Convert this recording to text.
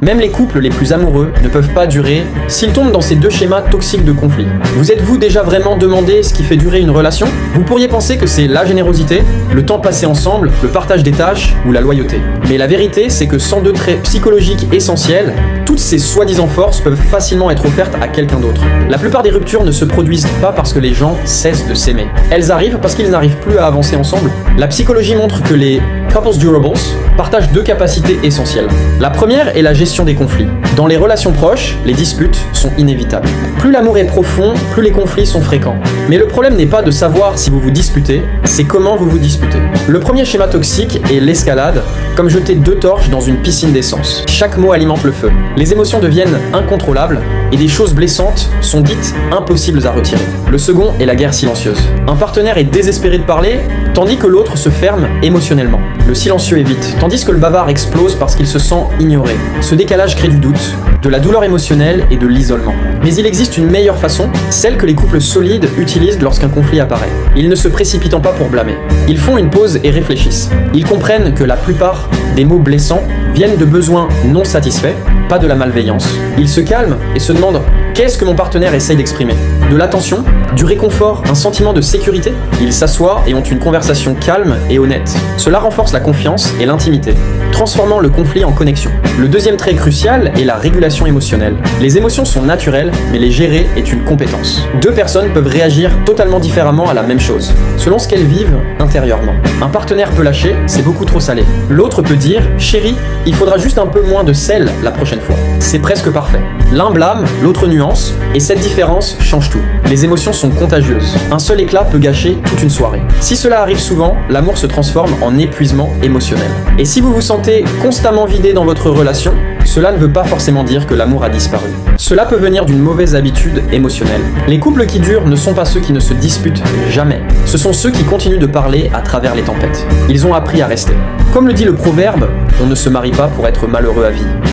Même les couples les plus amoureux ne peuvent pas durer s'ils tombent dans ces deux schémas toxiques de conflit. Vous êtes-vous déjà vraiment demandé ce qui fait durer une relation? Vous pourriez penser que c'est la générosité, le temps passé ensemble, le partage des tâches ou la loyauté. Mais la vérité, c'est que sans deux traits psychologiques essentiels, toutes ces soi-disant forces peuvent facilement être offertes à quelqu'un d'autre. La plupart des ruptures ne se produisent pas parce que les gens cessent de s'aimer. Elles arrivent parce qu'ils n'arrivent plus à avancer ensemble. La psychologie montre que les couples durables partagent deux capacités essentielles. La première est la gestion des conflits. Dans les relations proches, les disputes sont inévitables. Plus l'amour est profond, plus les conflits sont fréquents. Mais le problème n'est pas de savoir si vous vous disputez, c'est comment vous vous disputez. Le premier schéma toxique est l'escalade, comme jeter deux torches dans une piscine d'essence. Chaque mot alimente le feu. Les émotions deviennent incontrôlables et des choses blessantes sont dites impossibles à retirer. Le second est la guerre silencieuse. Un partenaire est désespéré de parler, tandis que l'autre se ferme émotionnellement. Le silencieux évite, tandis que le bavard explose parce qu'il se sent ignoré. Ce décalage crée du doute, de la douleur émotionnelle et de l'isolement. Mais il existe une meilleure façon, celle que les couples solides utilisent lorsqu'un conflit apparaît. Ils ne se précipitent pas pour blâmer. Ils font une pause et réfléchissent. Ils comprennent que la plupart des mots blessants viennent de besoins non satisfaits, pas de la malveillance. Ils se calment et se demandent qu'est-ce que mon partenaire essaye d'exprimer? De l'attention? Du réconfort? Un sentiment de sécurité? Ils s'assoient et ont une conversation calme et honnête. Cela renforce la confiance et l'intimité, transformant le conflit en connexion. Le deuxième trait crucial est la régulation émotionnelle. Les émotions sont naturelles, mais les gérer est une compétence. Deux personnes peuvent réagir totalement différemment à la même chose, selon ce qu'elles vivent intérieurement. Un partenaire peut lâcher, c'est beaucoup trop salé. L'autre peut dire, chérie, il faudra juste un peu moins de sel la prochaine fois. C'est presque parfait. L'un blâme, l'autre nuance, et cette différence change tout. Les émotions sont contagieuses. Un seul éclat peut gâcher toute une soirée. Si cela arrive souvent, l'amour se transforme en épuisement émotionnel. Et si vous vous sentez constamment vidé dans votre relation, cela ne veut pas forcément dire que l'amour a disparu. Cela peut venir d'une mauvaise habitude émotionnelle. Les couples qui durent ne sont pas ceux qui ne se disputent jamais. Ce sont ceux qui continuent de parler à travers les tempêtes. Ils ont appris à rester. Comme le dit le proverbe, on ne se marie pas pour être malheureux à vie.